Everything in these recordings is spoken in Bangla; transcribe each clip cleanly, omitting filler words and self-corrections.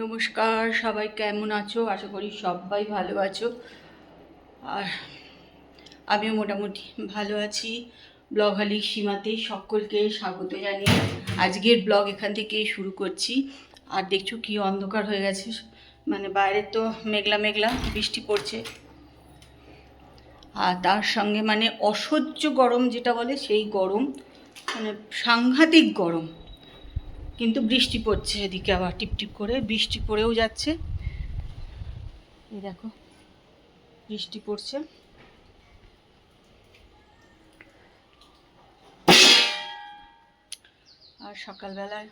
নমস্কার, সবাই কেমন আছো? আশা করি সবাই ভালো আছো। আর আমিও মোটামুটি ভালো আছি। ব্লগ হালিক সীমাতে সকলকে স্বাগত জানিয়ে আজকের ব্লগ এখান থেকেই শুরু করছি। আর দেখছো কি অন্ধকার হয়ে গেছে, মানে বাইরে তো মেঘলা মেঘলা বৃষ্টি পড়ছে, আর তার সঙ্গে মানে অসহ্য গরম যেটা বলে সেই গরম, মানে সাংঘাতিক গরম। কিন্তু বৃষ্টি পড়ছে, এদিকে আবার টিপটিপ করে বৃষ্টি পড়েও যাচ্ছে। এই দেখো বৃষ্টি পড়ছে। আর সকালবেলায়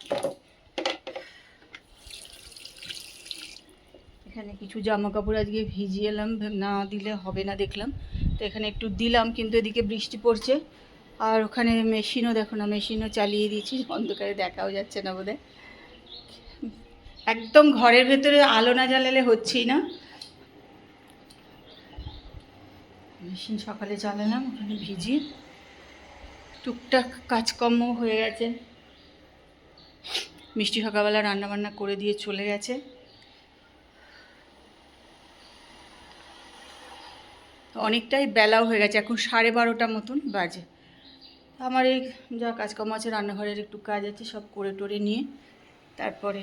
এখানে কিছু জামা কাপড় আজকে ভিজিয়ে এলাম, না দিলে হবে না দেখলাম, তো এখানে একটু দিলাম, কিন্তু এদিকে বৃষ্টি পড়ছে। আর ওখানে মেশিনও দেখো না, মেশিনও চালিয়ে দিয়েছি, অন্ধকারে দেখাও যাচ্ছে না বোধহয়। একদম ঘরের ভেতরে আলো না জ্বালালে হচ্ছেই না। মেশিন সকালে চালালাম, ওখানে ভিজি, টুকটাক কাজকর্ম হয়ে গেছে। মিষ্টি সকালবেলা রান্নাবান্না করে দিয়ে চলে গেছে। অনেকটাই বেলাও হয়ে গেছে, এখন 12:30 মতন বাজে। আমার এই যা কাজকর্ম আছে, রান্নাঘরের একটু কাজ আছে, সব করে টোরে নিয়ে তারপরে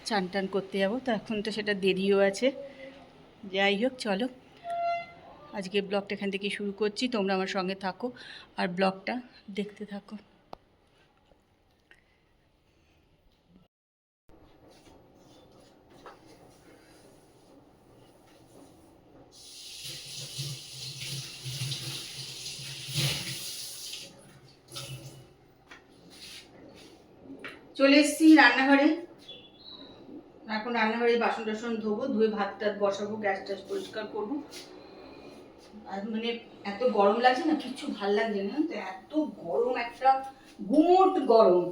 চান টান করতে যাবো। তো এখন তো সেটা দেরিও আছে। যাই হোক, চলো আজকে ব্লগটা এখান থেকে শুরু করছি। তোমরা আমার সঙ্গে থাকো আর ব্লগটা দেখতে থাকো। চলে এসেছি রান্নাঘরে। এখন রান্নাঘরে বাসন টাসন ধোবো, ধুয়ে ভাত টাত বসাবো, গ্যাস ট্যাস পরিষ্কার করবো। আর মানে এত গরম লাগছে না, কিচ্ছু ভাল লাগছে না, তো এত গরম, একটা গুমোট গরম।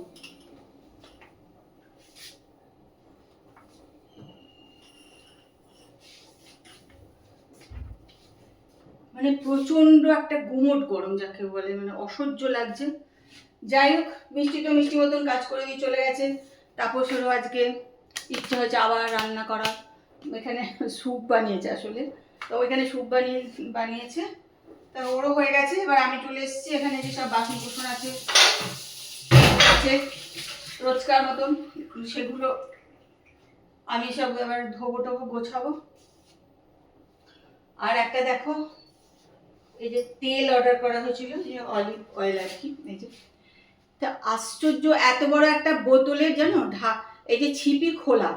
মানে প্রচন্ড একটা গুমোট গরম যাকে বলে, মানে অসহ্য লাগছে। যাই হোক, মিষ্টি তো মিষ্টি মতন কাজ করে দিয়ে চলে গেছে। তাপসেরও আজকে ইচ্ছে হয়েছে আবার রান্না করা। এখানে স্যুপ বানিয়েছে আসলে, তো ওইখানে স্যুপ বানিয়েছে, তা ওরও হয়ে গেছে। এবার আমি চলে এসেছি এখানে, যেসব বাসন কুসন আছে রোজকার মতন, সেগুলো আমি সব এবার ধোবো টোবো, গোছাবো। আর একটা দেখো, এই যে তেল অর্ডার করা হয়েছিল, যে অলিভ অয়েল আর কি, এই যে তা আশ্চর্য, এত বড় একটা বোতলের জানো এই যে ছিপি খোলা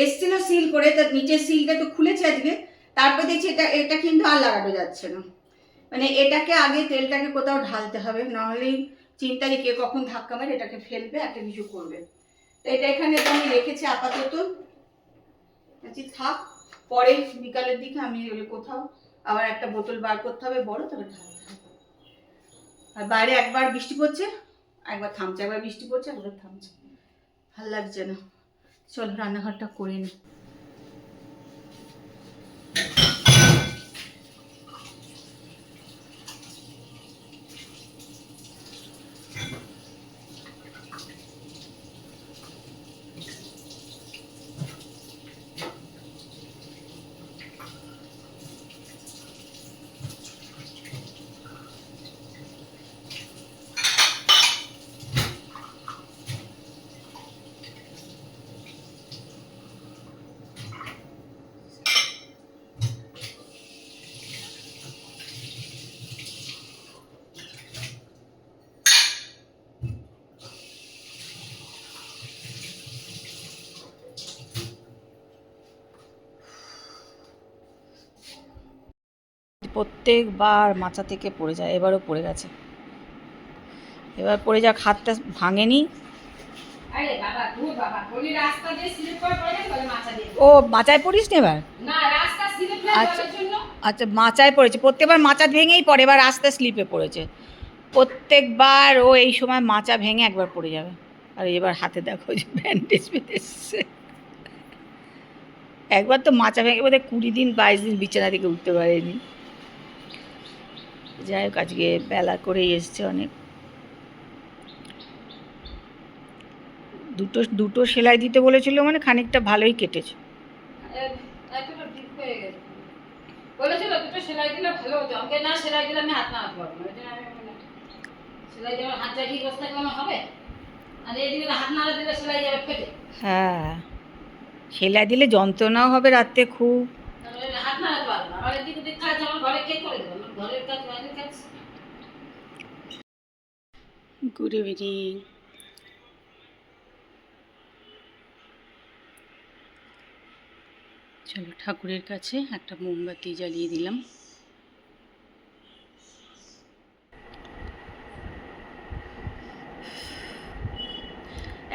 এসছিল সিল করে, তার নিচের সিলটা তো খুলেছে আজকে, তারপর দেখছি এটা এটা কিন্তু আর লাগানো যাচ্ছে না। মানে এটাকে আগে তেলটাকে কোথাও ঢালতে হবে, নাহলেই চিন্তা যে কে কখন ধাক্কা মারে এটাকে ফেলবে, একটা কিছু করবে। তো এটা এখানে তো আমি রেখেছি আপাতত, থাক, পরে বিকালের দিকে আমি কোথাও আবার একটা বোতল বার করতে হবে বড়, তবে ঢালতে হবে। আর বাইরে একবার বৃষ্টি পড়ছে, একবার থামছে, একবার বৃষ্টি পড়ছে, একবার থামছে, ভাল লাগছে না। চল রান্নাঘরটা করে নি। প্রত্যেকবার মাথা থেকে পড়ে যায়, এবারও পড়ে গেছে। এবার পড়ে যাক, হাতটা ভাঙেনি। ও মাচায় পড়িস না এবার? আচ্ছা আচ্ছা, মাচায় পড়েছে, প্রত্যেকবার মাচা ভেঙেই পড়ে, এবার রাস্তা স্লিপে পড়েছে। প্রত্যেকবার ও এই সময় মাচা ভেঙে একবার পড়ে যাবে। আর এবার হাতে দেখো যে ব্যান্ডেজ বেঁধে এসছে। একবার তো মাচা ভেঙে বোধহয় 20 দিন 22 দিন বিছানা থেকে উঠতে পারেনি। যাই হোক আজকে বেলা করেই এসছে অনেক। দুটো সেলাই দিতে বলেছিল, মানে খানিকটা ভালোই কেটেছে। বলেছিল দুটো সেলাই দিলে ভালো হতো, আমাকে না সেলাই দিলে আমি হাত নাড়াতে পারবো না, সেলাই দিয়ে হাত চাকি বসতে কেমন হবে, আর এদিকে হাত নাড়া দিলে সেলাই যাবে ফেটে। হ্যাঁ, সেলাই দিলে যন্ত্রণাও হবে রাতে খুব, হাত নাড়াতে পারবো না। আর এদিকে দিক কাজ আমার ঘরে কে করে দেবে, আমার ঘরের কাজ বাইরের কাজ। Good evening. চলো ঠাকুরের কাছে একটা মোমবাতি জ্বালিয়ে দিলাম।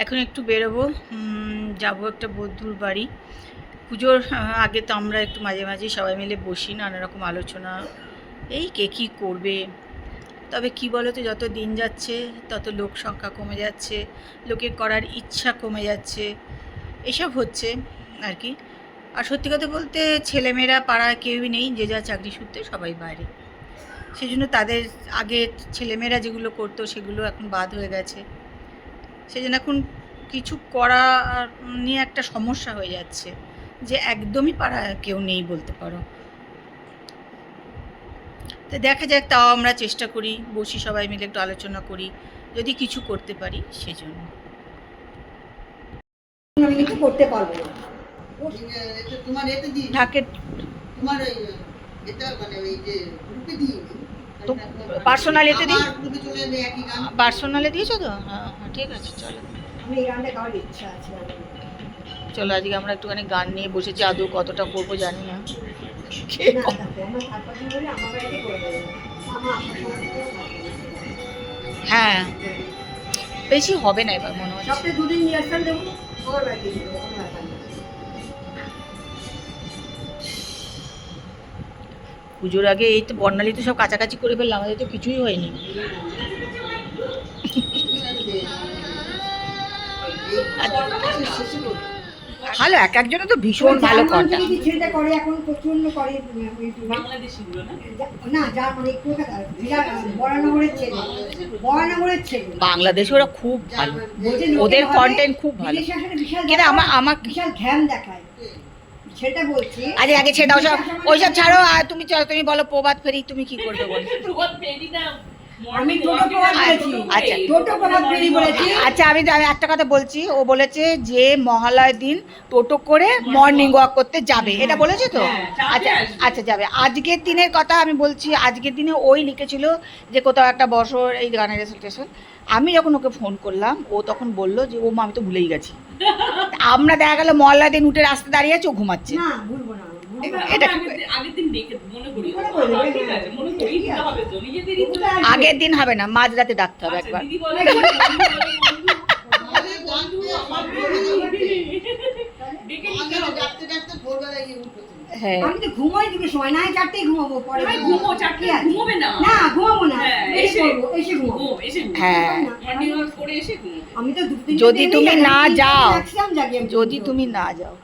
এখন একটু বেরোবো, যাবো একটা বন্ধুর বাড়ি। পুজোর আগে তো আমরা একটু মাঝে মাঝে সবাই মিলে বসি, নানা রকম আলোচনা, এই কে কী করবে। তবে কি বলো তো, যত দিন যাচ্ছে তত লোক সংখ্যা কমে যাচ্ছে, লোকের করার ইচ্ছা কমে যাচ্ছে, এসব হচ্ছে আর কি। আর সত্যি কথা বলতে ছেলেমেয়েরা পাড়ায় কেউই নেই, যে যা চাকরি সূত্রে সবাই বাইরে। সেই জন্য তাদের আগে ছেলেমেয়েরা যেগুলো করতো সেগুলো এখন বাদ হয়ে গেছে। সেই জন্য এখন কিছু করা নিয়ে একটা সমস্যা হয়ে যাচ্ছে, যে একদমই পাড়ায় কেউ নেই বলতে পারো। তো দেখা যাক, তাও আমরা চেষ্টা করি, বসি সবাই মিলে একটু আলোচনা করি, যদি কিছু করতে পারি সেজন্য। আমি কিছু করতে পারবো না, তোমার এতে দিই ঢাকে, তোমার এটা মানে ওই যে গ্রুপে দিই তো, পার্সোনাল এতে দিই, পার্সোনালে দিয়েছো তো? হ্যাঁ ঠিক আছে, চলো। আমি এই গানটা গাওয়ার ইচ্ছা আছে। চলো আজকে আমরা একটুখানি গান নিয়ে বসেছি, আদৌ কতটা করবো জানি না। হ্যাঁ বেশি হবে না এবার মনে হচ্ছে, সপ্তাহে দুদিন নিয়ে আসতাম দেবো। পুজোর আগে এই তো বর্ণালী তো সব কাছাকাছি করে ফেললাম, আমাদের তো কিছুই হয়নি। ভালো, এক একজনে তো ভীষণ ভালো কন্টেন্ট করে, এখন প্রচন্ড করে বাংলাদেশিগুলো না, যার মানে একটু বরানগরের ছেলে, বরানগরের ছেলে, বাংলাদেশে ওরা খুব ভালো, ওদের কন্টেন্ট খুব ভালো, কিন্তু আমার বিশাল ঘ্যাম দেখায়, সেটা বলছি। আগে আগে ছেড়ে দাও সব, ওইসব ছাড়ো। আর তুমি চলো, তুমি বলো প্রভাত ফেরি তুমি কি করবে বলো। প্রভাত ফেরি না, আমি টোটো প্রভাত বলেছি। আচ্ছা টোটো প্রভাত ফেরি বলেছি। আচ্ছা আমি একটা কথা বলছি, ও বলেছে যে মহালয়ার দিন টোটো করে মর্নিং ওয়াক করতে যাবে, এটা বলেছে তো? আচ্ছা আচ্ছা যাবে। আজকের দিনের কথা আমি বলছি, আজকের দিনে ওই লিখেছিল যে কোথাও একটা বছর এই গানের রেসেন্টেশন। আমি যখন ওকে ফোন করলাম, ও তখন বললো যে ও মা আমি তো ভুলেই গেছি। আমরা দেখা গেল মহল্লার দিন উঠে রাস্তা দাঁড়িয়ে আছে, ও ঘুমাচ্ছে। না ভুলবো না, আগের দিন হবে না, মাঝরাতে ডাকতে হবে একবার। হ্যাঁ আমি তো ঘুমোই দুটো সময়, না 4টেই ঘুমাবো, পরে ঘুমো 4টে ঘুমোবে না, না ঘুমাবো না, এসে ঘুমাবো, হ্যাঁ মর্নিং ওয়াক করে এসে ঘুমো। আমি তো যদি তুমি না যাও, যদি তুমি না যাও,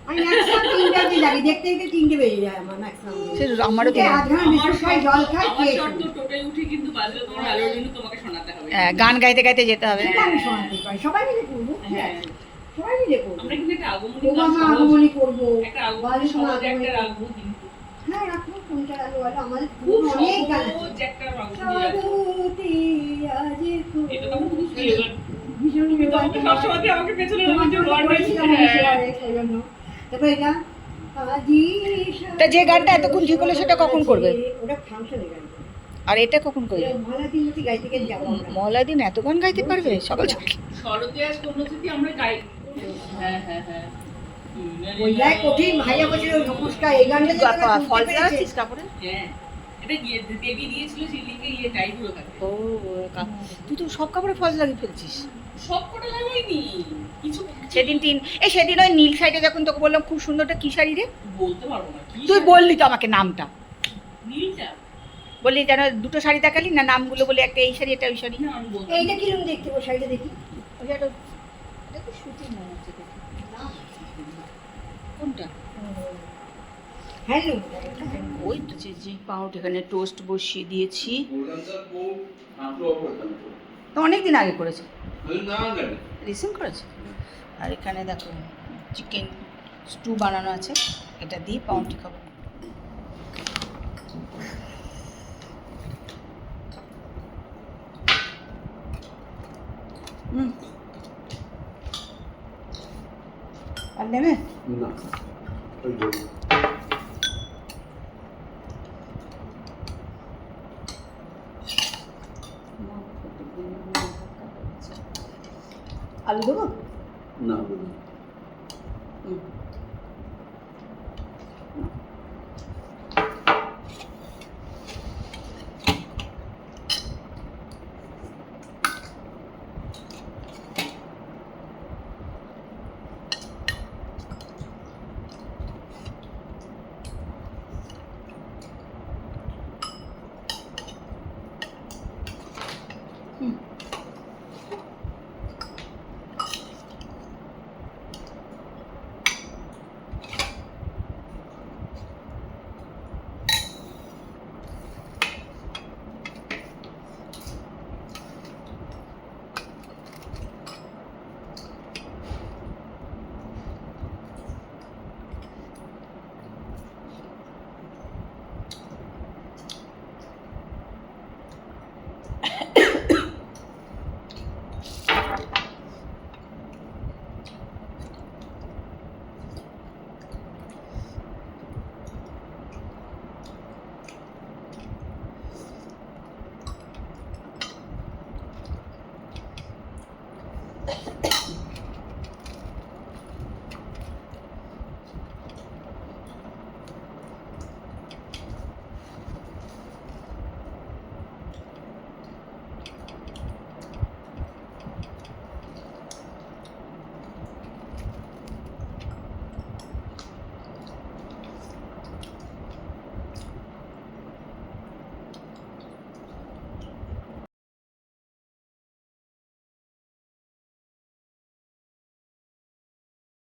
আমি ম্যাক্সিমাম 3টা জাগি, দেখতে দেখতে 3টে বেজে যায় আমার ম্যাক্সিমাম। সেটা আমারও তো আধঘন্টা বিস্কুট খাই, জল খাই, খেয়ে তো টোটোয় উঠে কিন্তু বাজলো তোমার আলোর জন্য তোমাকে শোনাতে হবে, হ্যাঁ গান গাইতে গাইতে যেতে হবে। আমি শোনাতে পারি, সবাই মিলে করবো, হ্যাঁ সবাই মিলে করবো, আমরা কিন্তু একটা আগমনী করবো, একটা আগমনী সমাজে একটা রাখবো, কিন্তু হ্যাঁ রাখবো, কোনটা রাখবো বলো, আমাদের খুব অনেক গান আছে, একটা রাখবো এটা তো খুব ফেভারিট ভীষণ ফেভারিট, সবসময় আমাকে পেছনে রাখতে বলছিলাম সেজন্য। তারপর এটা তা যে গানটা এতক্ষণ ঠিক হলো সেটা কখন করবে? ওটা ফাংশনে গান। আর এটা কখন করবে? মহলার দিন হচ্ছে গাইতে গিয়ে যাব আমরা। মহলার দিন এত গান গাইতে পারবে সকাল সকাল? শরতে আজ কোন যদি আমরা গাই, হ্যাঁ হ্যাঁ হ্যাঁ ওই যায় কঠিন ভাইয়া বলেছিল নমস্কার এই গানটা যে ফল দিয়েছিস কাপড়ে, হ্যাঁ এটা দেবী দিয়েছিল সিলিকে ইয়ে টাইগুলো থাকে। ও তুই তো সব কাপড়ে ফল লাগিয়ে ফেলছিস। সব কটা লাগাইনি, কিছু সেদিন সেদিন ওই নীল শাড়িটা যখন তোকে বললাম খুব সুন্দরটা, কি শাড়ি রে বলতে পারবো না, তুই বললি তো আমাকে নামটা, নীলটা বললি যেন দুটো শাড়ি দেখালি না, নামগুলো বলে একটা এই শাড়ি একটা ওই শাড়ি। এইটা কিরকম দেখতে, ওই শাড়িটা দেখি, ওইটা এটা তো সুতি মনে হচ্ছে, কোনটা? হ্যালো, ওই তো যে পাউরুটি এখানে টোস্ট বসিয়ে দিয়েছি। তো অনেক দিন আগে করেছে, রিসেন্ট করেছে। আর এখানে দেখো চিকেন স্টু বানানো আছে, এটা দিয়ে পাউরুটি খাবো। আর নেবে না আলু দেবো না হুম